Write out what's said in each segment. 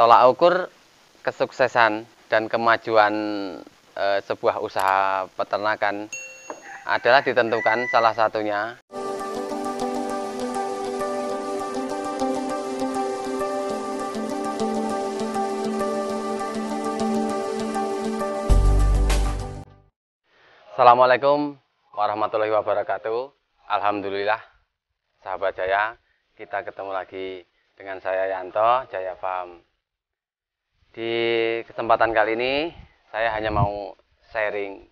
Tolak ukur kesuksesan dan kemajuan sebuah usaha peternakan adalah ditentukan salah satunya Assalamualaikum warahmatullahi wabarakatuh. Alhamdulillah, sahabat Jaya, kita ketemu lagi dengan saya Yanto, Jaya Farm. Di kesempatan kali ini, saya hanya mau sharing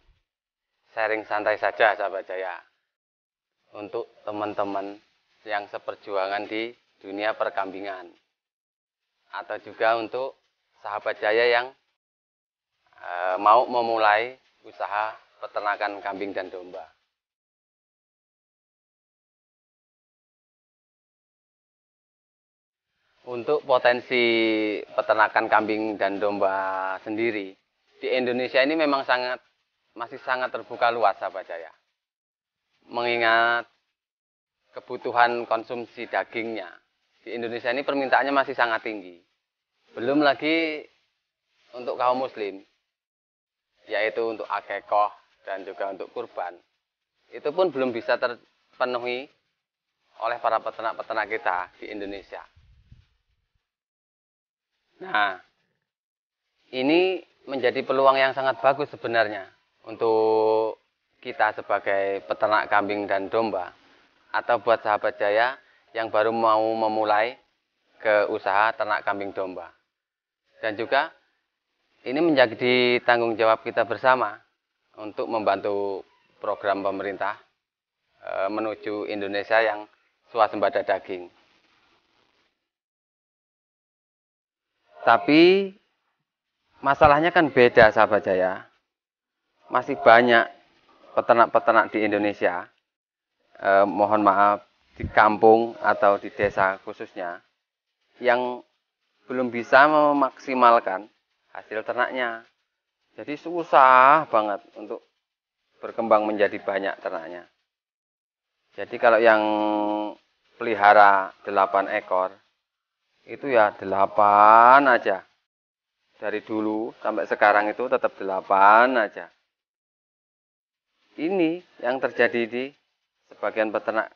santai saja, sahabat Jaya, untuk teman-teman yang seperjuangan di dunia perkambingan, atau juga untuk sahabat Jaya yang mau memulai usaha peternakan kambing dan domba. Untuk potensi peternakan kambing dan domba sendiri di Indonesia ini memang masih sangat terbuka luas, sahabat Jaya. Mengingat kebutuhan konsumsi dagingnya di Indonesia ini permintaannya masih sangat tinggi. Belum lagi untuk kaum muslim, yaitu untuk akikoh dan juga untuk kurban. Itu pun belum bisa terpenuhi oleh para peternak-peternak kita di Indonesia. Nah, ini menjadi peluang yang sangat bagus sebenarnya untuk kita sebagai peternak kambing dan domba, atau buat sahabat Jaya yang baru mau memulai ke usaha ternak kambing domba. Dan juga ini menjadi tanggung jawab kita bersama untuk membantu program pemerintah menuju Indonesia yang swasembada daging. Tapi masalahnya kan beda, sahabat Jaya. Masih banyak peternak-peternak di Indonesia, mohon maaf, di kampung atau di desa khususnya, yang belum bisa memaksimalkan hasil ternaknya. Jadi susah banget untuk berkembang menjadi banyak ternaknya. Jadi kalau yang pelihara 8 ekor, itu ya 8 aja. Dari dulu sampai sekarang itu tetap 8 aja. Ini yang terjadi di sebagian peternak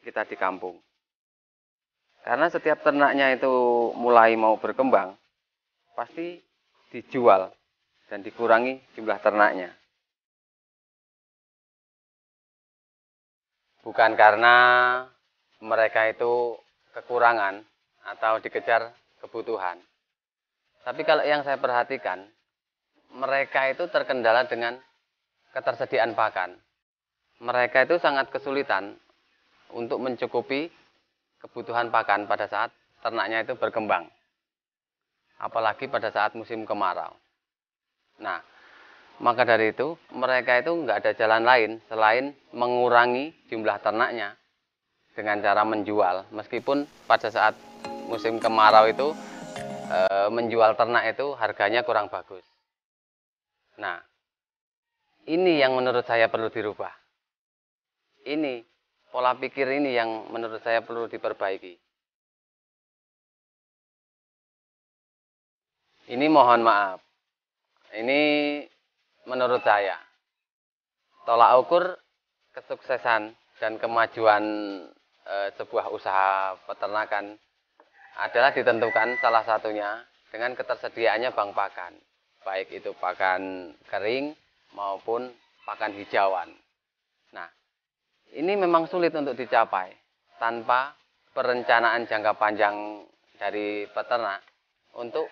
kita di kampung. Karena setiap ternaknya itu mulai mau berkembang, pasti dijual dan dikurangi jumlah ternaknya. Bukan karena mereka itu kekurangan atau dikejar kebutuhan. Tapi kalau yang saya perhatikan, mereka itu terkendala dengan ketersediaan pakan. Mereka itu sangat kesulitan untuk mencukupi kebutuhan pakan pada saat ternaknya itu berkembang. Apalagi pada saat musim kemarau. Nah, maka dari itu mereka itu nggak ada jalan lain selain mengurangi jumlah ternaknya dengan cara menjual. Meskipun pada saat musim kemarau itu menjual ternak itu harganya kurang bagus. Nah, ini yang menurut saya perlu dirubah. Ini pola pikir ini yang menurut saya perlu diperbaiki. Ini mohon maaf. Ini menurut saya tolak ukur kesuksesan dan kemajuan sebuah usaha peternakan adalah ditentukan salah satunya dengan ketersediaannya bank pakan, baik itu pakan kering maupun pakan hijauan. Nah, ini memang sulit untuk dicapai tanpa perencanaan jangka panjang dari peternak untuk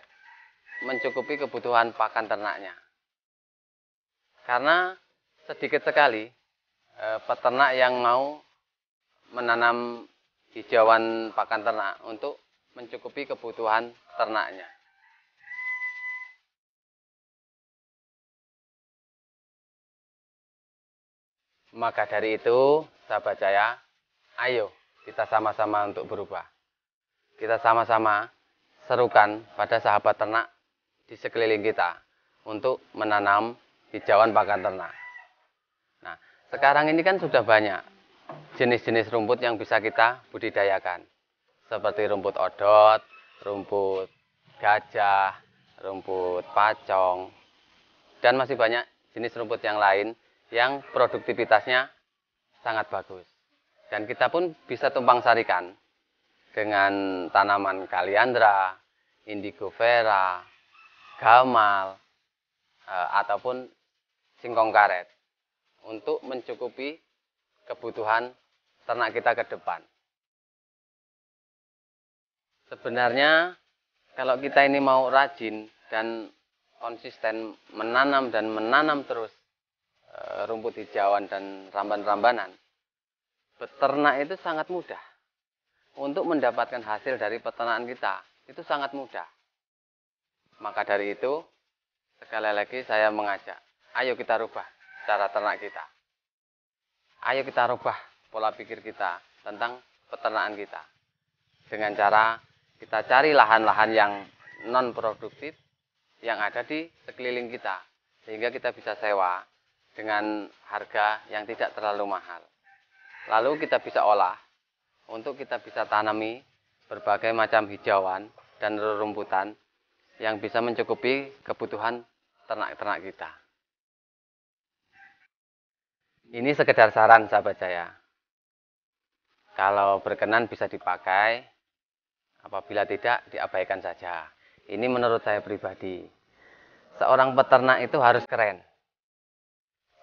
mencukupi kebutuhan pakan ternaknya. Karena sedikit sekali peternak yang mau menanam hijauan pakan ternak untuk mencukupi kebutuhan ternaknya. Maka dari itu, sahabat Jaya, ayo kita sama-sama untuk berubah. Kita sama-sama serukan pada sahabat ternak di sekeliling kita untuk menanam hijauan pakan ternak. Nah, sekarang ini kan sudah banyak jenis-jenis rumput yang bisa kita budidayakan. Seperti rumput odot, rumput gajah, rumput pacong, dan masih banyak jenis rumput yang lain yang produktivitasnya sangat bagus. Dan kita pun bisa tumpang sarikan dengan tanaman kaliandra, indigo vera, gamal, ataupun singkong karet untuk mencukupi kebutuhan ternak kita ke depan. Sebenarnya kalau kita ini mau rajin dan konsisten menanam terus rumput hijauan dan ramban-rambanan, beternak itu sangat mudah. Untuk mendapatkan hasil dari peternakan kita itu sangat mudah. Maka dari itu, sekali lagi saya mengajak, ayo kita rubah cara ternak kita. Ayo kita rubah pola pikir kita tentang peternakan kita. Dengan cara kita cari lahan-lahan yang non produktif yang ada di sekeliling kita. Sehingga kita bisa sewa dengan harga yang tidak terlalu mahal. Lalu kita bisa olah untuk kita bisa tanami berbagai macam hijauan dan rerumputan yang bisa mencukupi kebutuhan ternak-ternak kita. Ini sekedar saran sahabat saya. Kalau berkenan bisa dipakai, apabila tidak diabaikan saja. Ini menurut saya pribadi. Seorang peternak itu harus keren.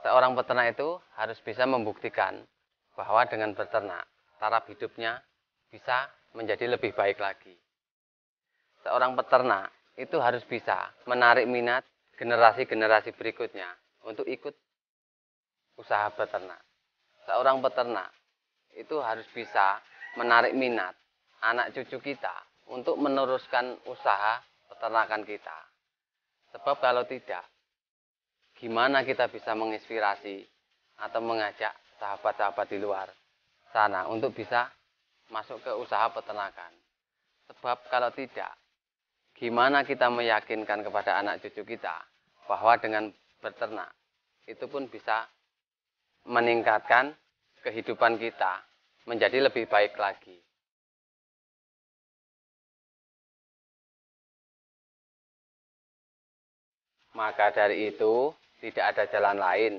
Seorang peternak itu harus bisa membuktikan bahwa dengan beternak, taraf hidupnya bisa menjadi lebih baik lagi. Seorang peternak itu harus bisa menarik minat generasi-generasi berikutnya untuk ikut usaha beternak. Seorang peternak itu harus bisa menarik minat anak cucu kita untuk meneruskan usaha peternakan kita. Sebab kalau tidak, gimana kita bisa menginspirasi atau mengajak sahabat-sahabat di luar sana untuk bisa masuk ke usaha peternakan. Sebab kalau tidak, gimana kita meyakinkan kepada anak cucu kita bahwa dengan beternak itu pun bisa meningkatkan kehidupan kita menjadi lebih baik lagi. Maka dari itu, tidak ada jalan lain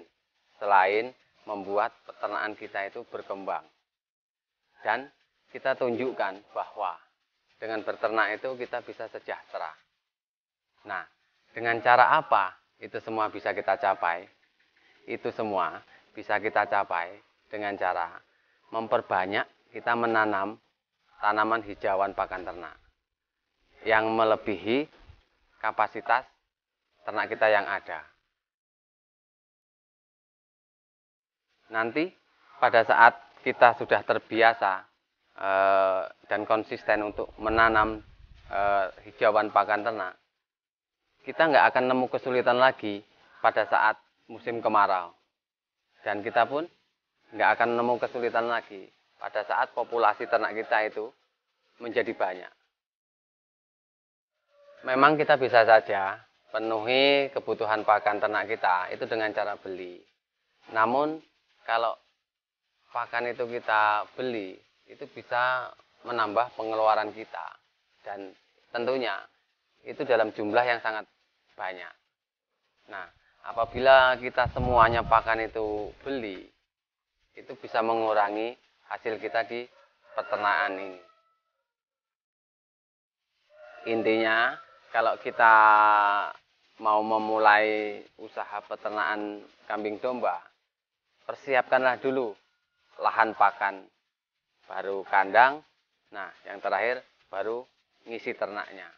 selain membuat peternakan kita itu berkembang. Dan kita tunjukkan bahwa dengan beternak itu kita bisa sejahtera. Nah, dengan cara apa itu semua bisa kita capai? Itu semua bisa kita capai dengan cara memperbanyak kita menanam tanaman hijauan pakan ternak yang melebihi kapasitas ternak kita yang ada. Nanti pada saat kita sudah terbiasa dan konsisten untuk menanam hijauan pakan ternak, kita nggak akan nemu kesulitan lagi pada saat musim kemarau. Dan kita pun nggak akan nemu kesulitan lagi pada saat populasi ternak kita itu menjadi banyak. Memang kita bisa saja penuhi kebutuhan pakan ternak kita itu dengan cara beli. Namun kalau pakan itu kita beli, itu bisa menambah pengeluaran kita. Dan tentunya itu dalam jumlah yang sangat banyak. Nah, apabila kita semuanya pakan itu beli, itu bisa mengurangi hasil kita di peternakan ini. Intinya, kalau kita mau memulai usaha peternakan kambing domba, persiapkanlah dulu lahan pakan, baru kandang, nah yang terakhir baru ngisi ternaknya.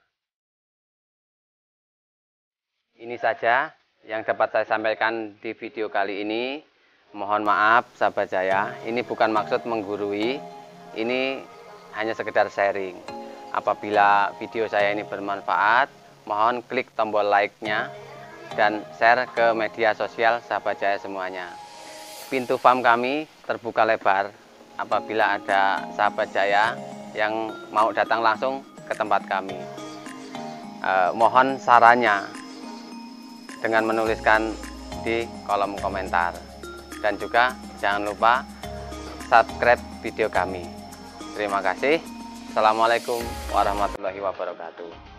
Ini saja yang dapat saya sampaikan di video kali ini. Mohon maaf sahabat saya, ini bukan maksud menggurui, ini hanya sekedar sharing. Apabila video saya ini bermanfaat, mohon klik tombol like-nya dan share ke media sosial sahabat saya semuanya. Pintu farm kami terbuka lebar apabila ada sahabat saya yang mau datang langsung ke tempat kami. Mohon sarannya dengan menuliskan di kolom komentar. Dan juga jangan lupa subscribe video kami. Terima kasih. Assalamualaikum warahmatullahi wabarakatuh.